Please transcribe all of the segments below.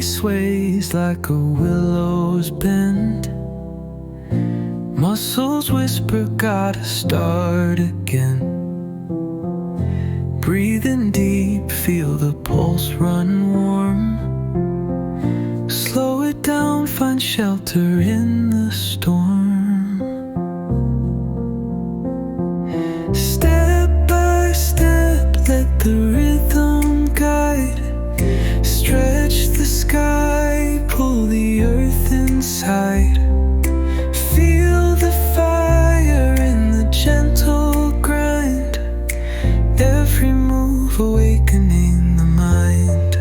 body sways like a willow's bend. Muscles whisper, gotta start again. Breathing deep, feel the pulse run warm. Slow it down, find shelter in the storm. Step by step, let the rhythm guide. Stretch the sky, pull the earth inside. Feel the fire in the gentle grind. Every move awakening the mind.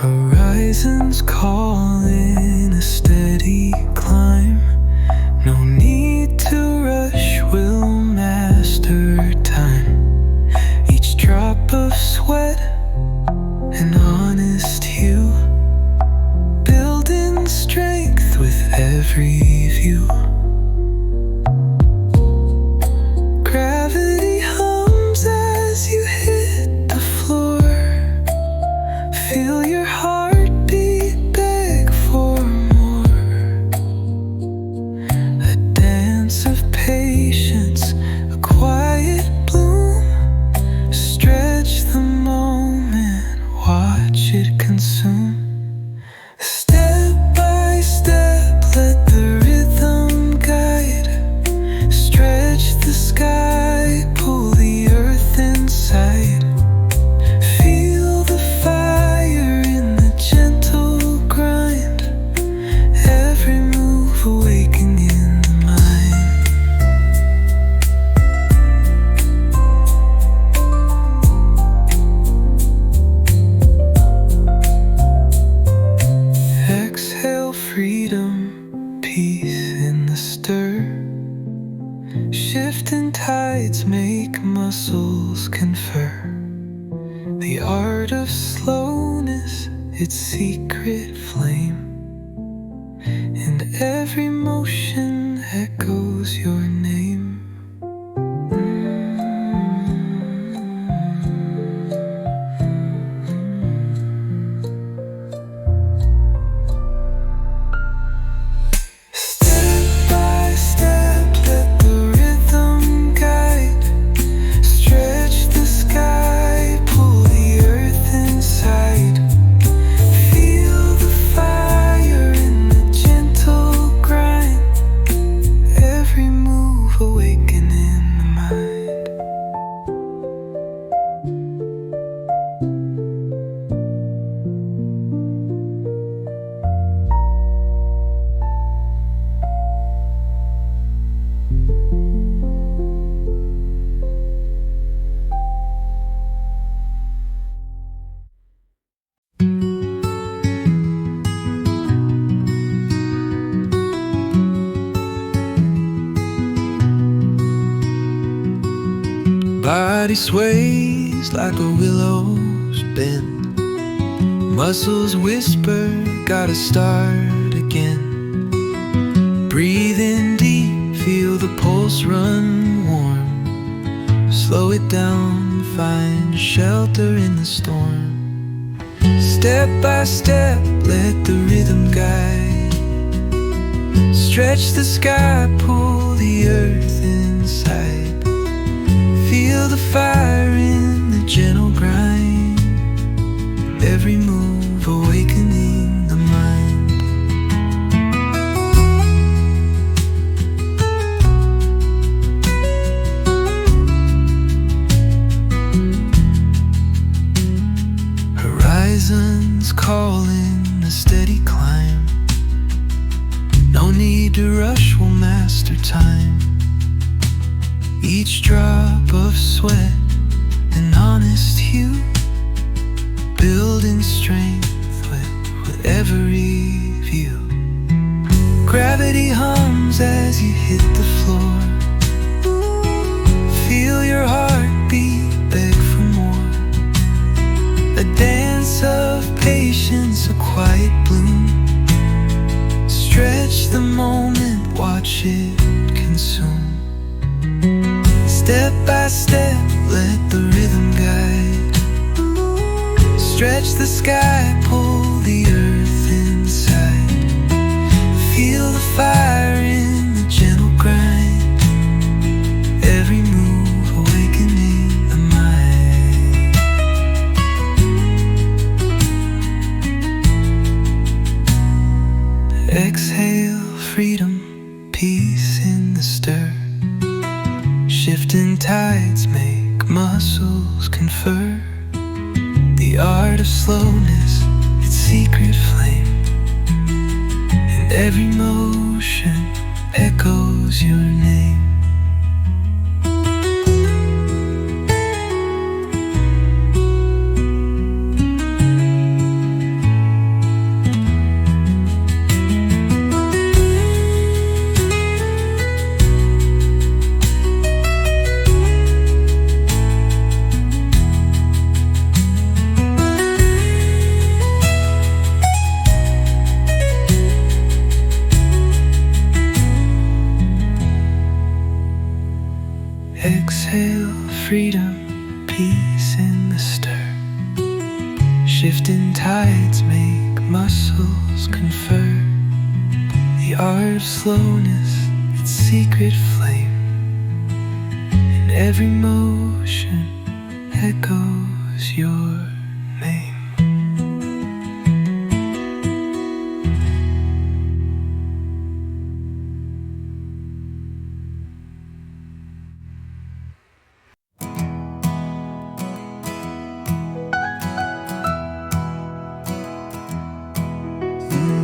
Horizons calling, a steady climb. No need to rush, we'll master time. Each drop of sweat, an honest hue, building strength with every view. Gravity hums as you hit the floor. Feel your heartbeat beg for more. A dance of patience, a quiet bloom. Stretch the moment, watch it consume. Step by step, let the rhythm guide. Stretch the sky, pull the earth inside. Feel the fire in the gentle grind. Every move awakening the mind. Exhale freedom, peace in the stir. Shifting tides make muscles confer. The art of slowness, its secret flame. And every motion echoes your name. Step by step, let the rhythm guide. Stretch the sky, pull the earth inside. Feel the fire in the gentle grind. Every move awakening the mind. Body sways like a willow's bend. Muscles whisper, gotta start again. Breathing deep, feel the pulse run warm. Slow it down, find shelter in the storm. Step by step, let the rhythm guide. Stretch the sky, pull the earth inside. Feel the fire in the gentle grind. Every move awakening the mind. Horizons calling, a steady climb. No need to rush, we'll master time. Each drop of sweat, an honest hue, building strength with every view. Gravity hums as you hit the floor. Feel your heartbeat beg for more. A dance of patience, a quiet bloom. Stretch the moment, watch it consume. by step, let the rhythm guide. Stretch the sky, pull the earth inside. Feel the fire in the gentle grind. Every move awakening the mind. Exhale, freedom, peace in the stir. Shifting tides make muscles confer. The art of slowness, its secret flame. And every motion echoes your name. Exhale, freedom, peace in the stir. Shifting tides make muscles confer. The art of slowness, its secret flame. In every motion echoes your name.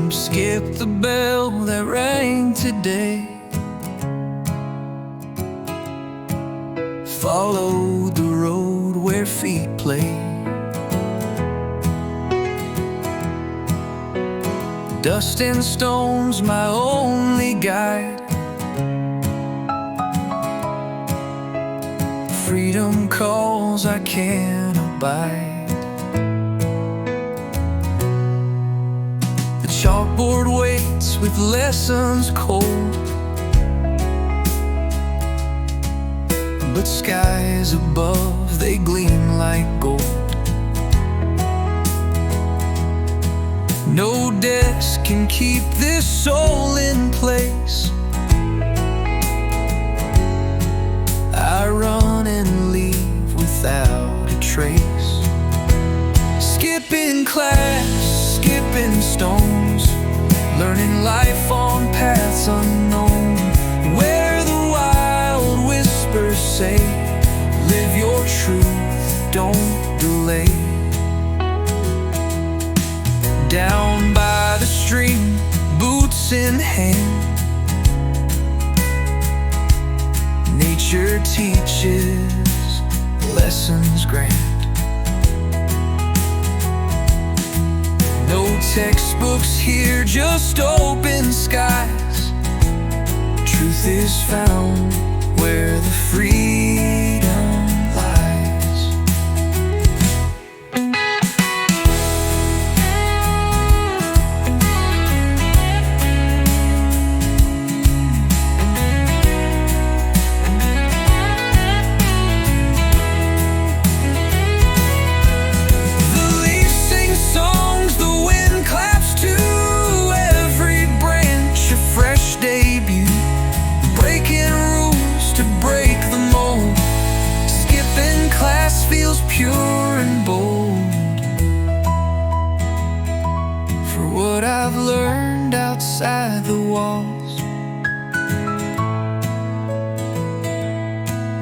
Skip the bell that rang today. Follow the road where feet play. Dust and stones my only guide. Freedom calls, I can't abide. Chalkboard waits with lessons cold, but skies above, they gleam like gold. No desk can keep this soul in place. I run and leave without a trace. Skipping class, skipping stones, learning life on paths unknown, where the wild whispers say, live your truth, don't delay. Down by the stream, boots in hand, nature teaches lessons grand. No textbooks here, just open skies. Truth is found where the freedom lies. The leaves sing songs, the wind claps too. Every branch a fresh debut, breaking rules to break the mold. Skipping class feels pure and bold. For what I've learned outside the walls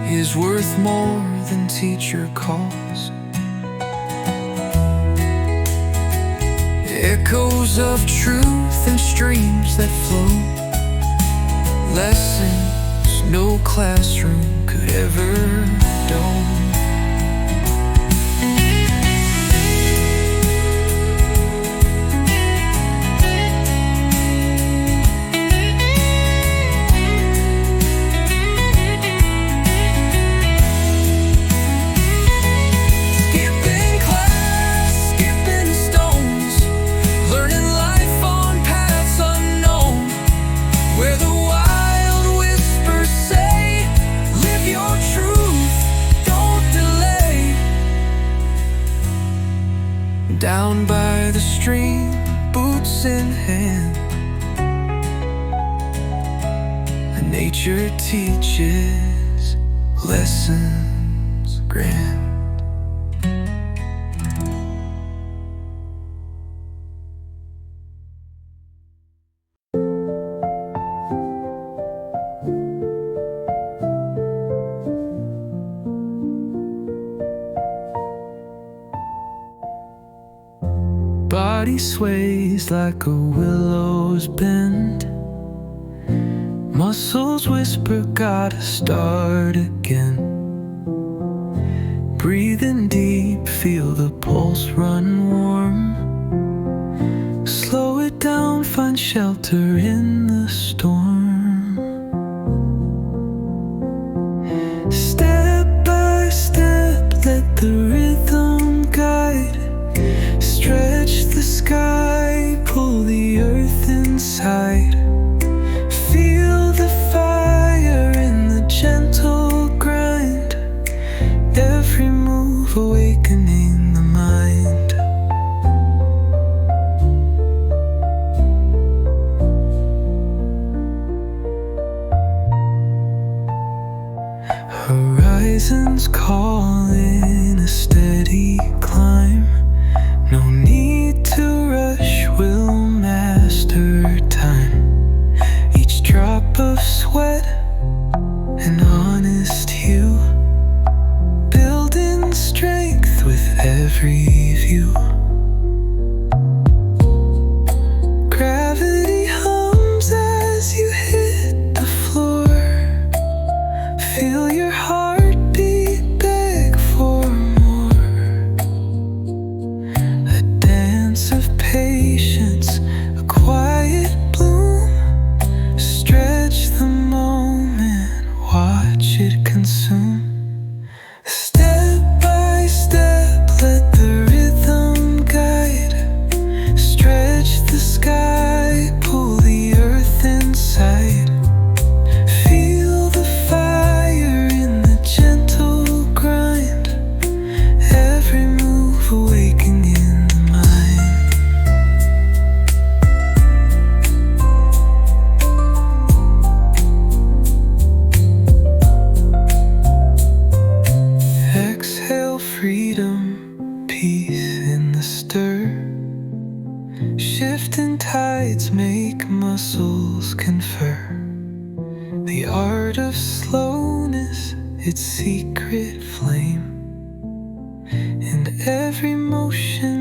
is worth more than teacher calls. Echoes of truth and streams that flow, lessons no classroom could ever dome. Skipping class, skipping stones, learning life on paths unknown, where the wild whispers say, live your truth, down by the stream, boots in hand. Nature teaches lessons grand. Body sways like a willow's bend. Muscles whisper, gotta start again. Breathe in deep, feel the pulse run warm. Slow it down, find shelter in the storm. Step by step, let the rhythm guide. Stretch the sky, pull the earth inside. Feel the fire in the gentle grind. Every move awakening the mind. Horizons call in a steady climb. No need to rush, we'll master time. Each drop of sweat, an honest hue, building strength with every view. Gravity hums as you hit the floor. Feel your heartbeat beg for more. A dance of patience, a quiet bloom. Stretch the moment, watch it consume. Step by step, let the rhythm guide. Stretch the sky, pull the earth inside. Feel the fire in the gentle grind. Every move awakening the mind. Exhale freedom, peace in the stir. Shifting tides make muscles confer. The art of slowness, its secret flame. In every motion